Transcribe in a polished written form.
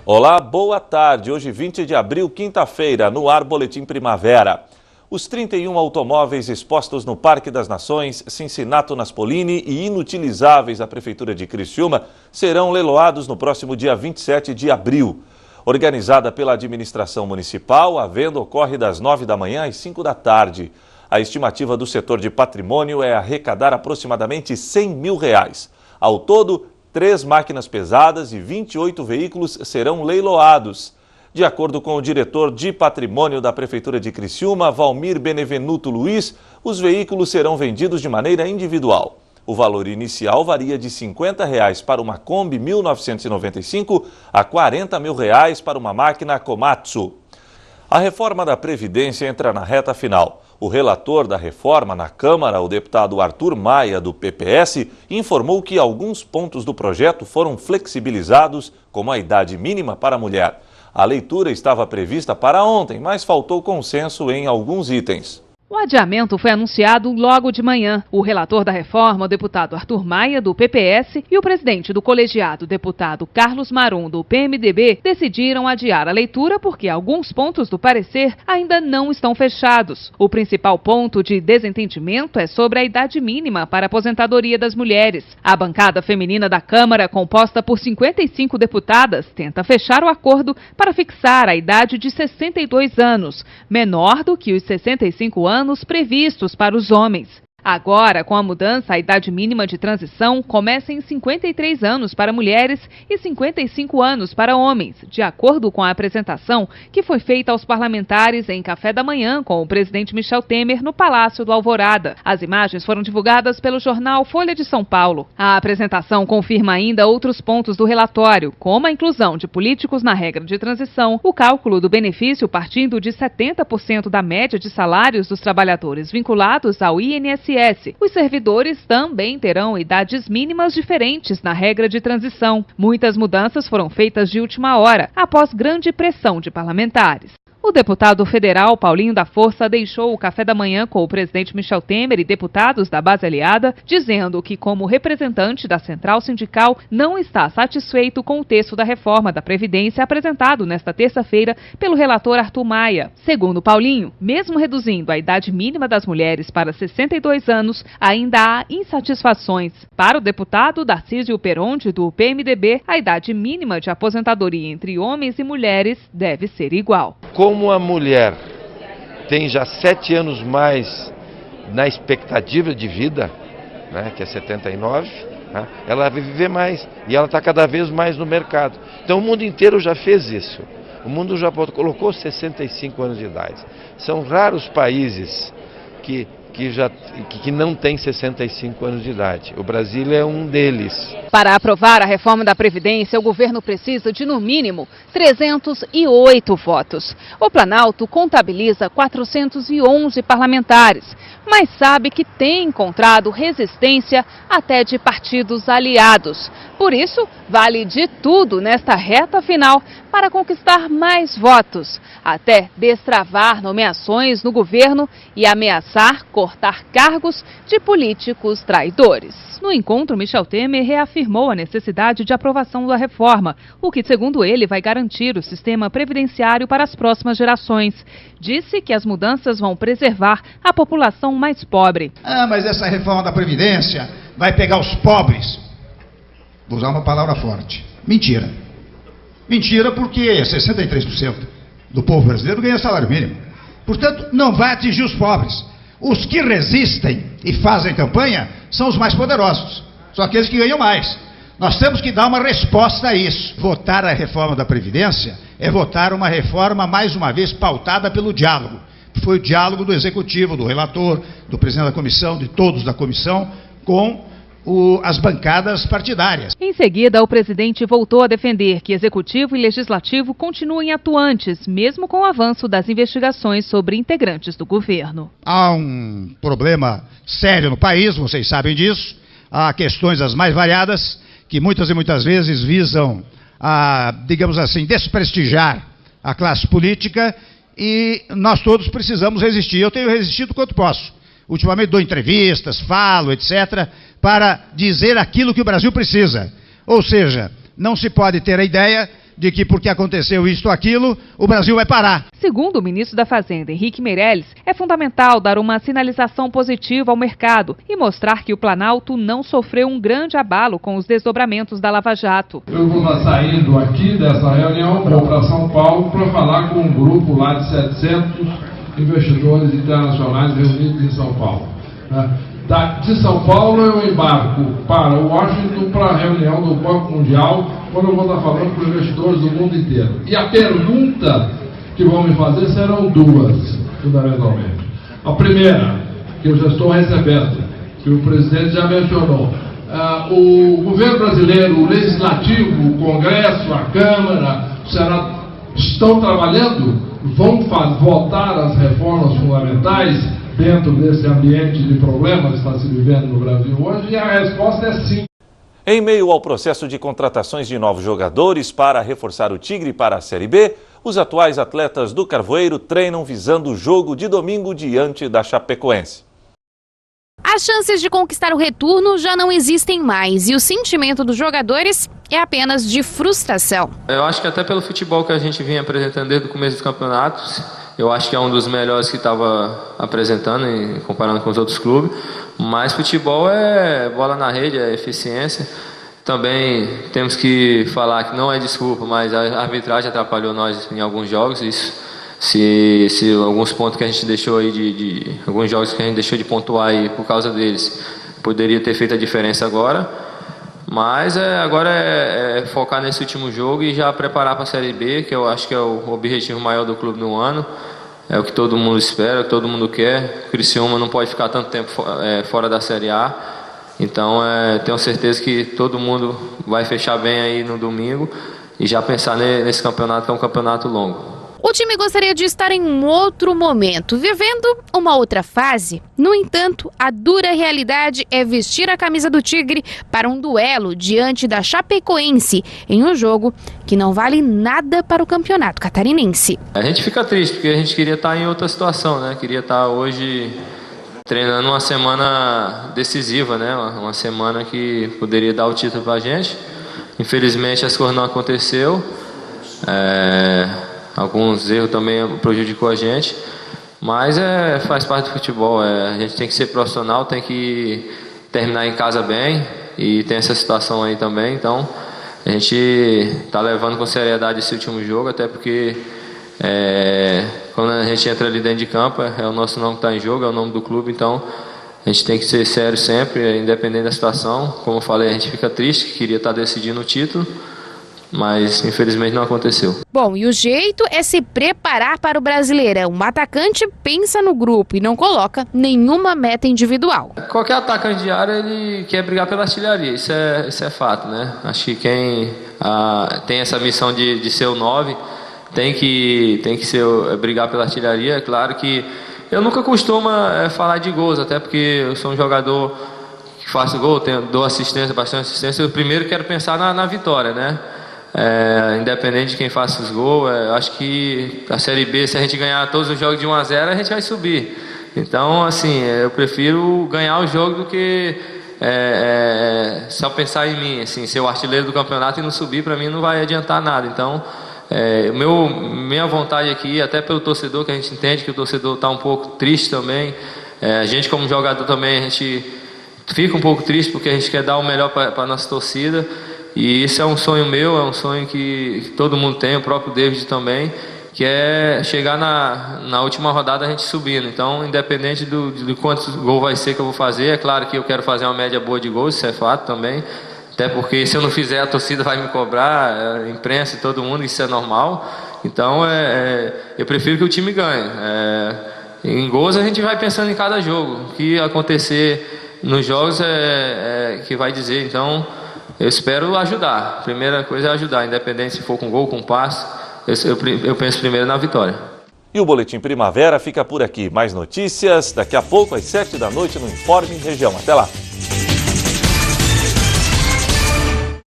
Olá, boa tarde. Hoje, 20 de abril, quinta-feira, no ar Boletim Primavera. Os 31 automóveis expostos no Parque das Nações, Cincinato Naspolini e inutilizáveis da Prefeitura de Criciúma serão leiloados no próximo dia 27 de abril. Organizada pela administração municipal, a venda ocorre das 9 da manhã às 5 da tarde. A estimativa do setor de patrimônio é arrecadar aproximadamente R$100 mil. Ao todo, 3 máquinas pesadas e 28 veículos serão leiloados. De acordo com o diretor de patrimônio da Prefeitura de Criciúma, Valmir Benevenuto Luiz, os veículos serão vendidos de maneira individual. O valor inicial varia de R$ 50 para uma Kombi 1995 a R$40 mil para uma máquina Komatsu. A reforma da Previdência entra na reta final. O relator da reforma na Câmara, o deputado Arthur Maia, do PPS, informou que alguns pontos do projeto foram flexibilizados, como a idade mínima para a mulher. A leitura estava prevista para ontem, mas faltou consenso em alguns itens. O adiamento foi anunciado logo de manhã. O relator da reforma, o deputado Arthur Maia, do PPS, e o presidente do colegiado, o deputado Carlos Marum, do PMDB, decidiram adiar a leitura porque alguns pontos do parecer ainda não estão fechados. O principal ponto de desentendimento é sobre a idade mínima para a aposentadoria das mulheres. A bancada feminina da Câmara, composta por 55 deputadas, tenta fechar o acordo para fixar a idade de 62 anos, menor do que os 65 anos previstos para os homens. Agora, com a mudança, a idade mínima de transição começa em 53 anos para mulheres e 55 anos para homens, de acordo com a apresentação que foi feita aos parlamentares em café da manhã com o presidente Michel Temer no Palácio do Alvorada. As imagens foram divulgadas pelo jornal Folha de São Paulo. A apresentação confirma ainda outros pontos do relatório, como a inclusão de políticos na regra de transição, o cálculo do benefício partindo de 70% da média de salários dos trabalhadores vinculados ao INSS. Os servidores também terão idades mínimas diferentes na regra de transição. Muitas mudanças foram feitas de última hora, após grande pressão de parlamentares. O deputado federal Paulinho da Força deixou o café da manhã com o presidente Michel Temer e deputados da base aliada, dizendo que, como representante da central sindical, não está satisfeito com o texto da reforma da Previdência apresentado nesta terça-feira pelo relator Arthur Maia. Segundo Paulinho, mesmo reduzindo a idade mínima das mulheres para 62 anos, ainda há insatisfações. Para o deputado Darcísio Peronte, do PMDB, a idade mínima de aposentadoria entre homens e mulheres deve ser igual. Como a mulher tem já 7 anos mais na expectativa de vida, né, que é 79, né, ela vai viver mais e ela está cada vez mais no mercado. Então o mundo inteiro já fez isso. O mundo já colocou 65 anos de idade. São raros países que não tem 65 anos de idade. O Brasil é um deles. Para aprovar a reforma da Previdência, o governo precisa de, no mínimo, 308 votos. O Planalto contabiliza 411 parlamentares, mas sabe que tem encontrado resistência até de partidos aliados. Por isso, vale de tudo nesta reta final para conquistar mais votos, até destravar nomeações no governo e ameaçar cortar cargos de políticos traidores. No encontro, Michel Temer reafirmou a necessidade de aprovação da reforma, o que, segundo ele, vai garantir o sistema previdenciário para as próximas gerações. Disse que as mudanças vão preservar a população mais pobre. Mas essa reforma da Previdência vai pegar os pobres. Vou usar uma palavra forte. Mentira. Mentira, porque 63% do povo brasileiro ganha salário mínimo. Portanto, não vai atingir os pobres. Os que resistem e fazem campanha são os mais poderosos. São aqueles que ganham mais. Nós temos que dar uma resposta a isso. Votar a reforma da Previdência é votar uma reforma, mais uma vez, pautada pelo diálogo. Foi o diálogo do Executivo, do relator, do presidente da comissão, de todos da comissão, com as bancadas partidárias. Em seguida, o presidente voltou a defender que Executivo e Legislativo continuem atuantes, mesmo com o avanço das investigações sobre integrantes do governo. Há um problema sério no país, vocês sabem disso. Há questões as mais variadas que muitas e muitas vezes visam a, digamos assim, desprestigiar a classe política e nós todos precisamos resistir. Eu tenho resistido quanto posso. Ultimamente dou entrevistas, falo, etc., para dizer aquilo que o Brasil precisa. Ou seja, não se pode ter a ideia de que porque aconteceu isto ou aquilo, o Brasil vai parar. Segundo o ministro da Fazenda, Henrique Meirelles, é fundamental dar uma sinalização positiva ao mercado e mostrar que o Planalto não sofreu um grande abalo com os desdobramentos da Lava Jato. Eu vou estar saindo aqui dessa reunião, vou para São Paulo para falar com um grupo lá de 700 investidores internacionais reunidos em São Paulo. De São Paulo eu embarco para Washington para a reunião do Banco Mundial, quando eu vou estar falando com investidores do mundo inteiro. E a pergunta que vão me fazer serão duas, fundamentalmente. A primeira, que eu já estou recebendo, que o presidente já mencionou. O governo brasileiro, o legislativo, o Congresso, a Câmara, o Senado, estão trabalhando? Vão votar as reformas fundamentais dentro desse ambiente de problemas que está se vivendo no Brasil hoje? E a resposta é sim. Em meio ao processo de contratações de novos jogadores para reforçar o Tigre para a Série B, os atuais atletas do Carvoeiro treinam visando o jogo de domingo diante da Chapecoense. As chances de conquistar o retorno já não existem mais e o sentimento dos jogadores é apenas de frustração. Eu acho que até pelo futebol que a gente vinha apresentando desde o começo do campeonato, eu acho que é um dos melhores que estava apresentando, comparando com os outros clubes. Mas futebol é bola na rede, é eficiência. Também temos que falar que não é desculpa, mas a arbitragem atrapalhou nós em alguns jogos. Isso, se alguns pontos que a gente deixou aí alguns jogos que a gente deixou de pontuar aí por causa deles, poderia ter feito a diferença agora. Mas agora é focar nesse último jogo e já preparar para a Série B, que eu acho que é o objetivo maior do clube no ano. É o que todo mundo espera, o que todo mundo quer. O Criciúma não pode ficar tanto tempo fora da Série A. Então tenho certeza que todo mundo vai fechar bem aí no domingo e já pensar nesse campeonato, que é um campeonato longo. O time gostaria de estar em um outro momento, vivendo uma outra fase. No entanto, a dura realidade é vestir a camisa do Tigre para um duelo diante da Chapecoense, em um jogo que não vale nada para o campeonato catarinense. A gente fica triste, porque a gente queria estar em outra situação, né? Queria estar hoje treinando uma semana decisiva, né? Uma semana que poderia dar o título para a gente. Infelizmente as coisas não aconteceu. Alguns erros também prejudicou a gente, mas faz parte do futebol. A gente tem que ser profissional, tem que terminar em casa bem, e tem essa situação aí também. Então a gente está levando com seriedade esse último jogo, até porque quando a gente entra ali dentro de campo, é o nosso nome que está em jogo, é o nome do clube. Então a gente tem que ser sério sempre, independente da situação. Como eu falei, a gente fica triste, que queria estar decidindo o título, mas infelizmente não aconteceu. Bom, e o jeito é se preparar para o Brasileirão. Um atacante pensa no grupo e não coloca nenhuma meta individual. Qualquer atacante de área, ele quer brigar pela artilharia, isso é fato, né? Acho que quem tem essa missão de ser o 9 tem que brigar pela artilharia. É claro que eu nunca costumo falar de gols, até porque eu sou um jogador que faço gol, dou assistência, bastante assistência. Eu primeiro quero pensar na vitória, né? Independente de quem faça os gols, acho que a Série B, se a gente ganhar todos os jogos de 1-0, a gente vai subir. Então, assim, eu prefiro ganhar o jogo do que só pensar em mim. Assim, ser o artilheiro do campeonato e não subir, para mim não vai adiantar nada. Então, minha vontade aqui, até pelo torcedor, que a gente entende que o torcedor está um pouco triste também. A gente, como jogador também, a gente fica um pouco triste porque a gente quer dar o melhor para a nossa torcida. E isso é um sonho meu, é um sonho que todo mundo tem, o próprio David também, que é chegar na última rodada a gente subindo. Então, independente de quantos gols vai ser que eu vou fazer, é claro que eu quero fazer uma média boa de gols, isso é fato também. Até porque se eu não fizer, a torcida vai me cobrar, a imprensa e todo mundo, isso é normal. Então, eu prefiro que o time ganhe. Em gols a gente vai pensando em cada jogo. O que acontecer nos jogos que vai dizer. Então, eu espero ajudar. A primeira coisa é ajudar, independente se for com gol, com passe. Eu penso primeiro na vitória. E o Boletim Primavera fica por aqui. Mais notícias daqui a pouco, às 7 da noite, no Informe Região. Até lá!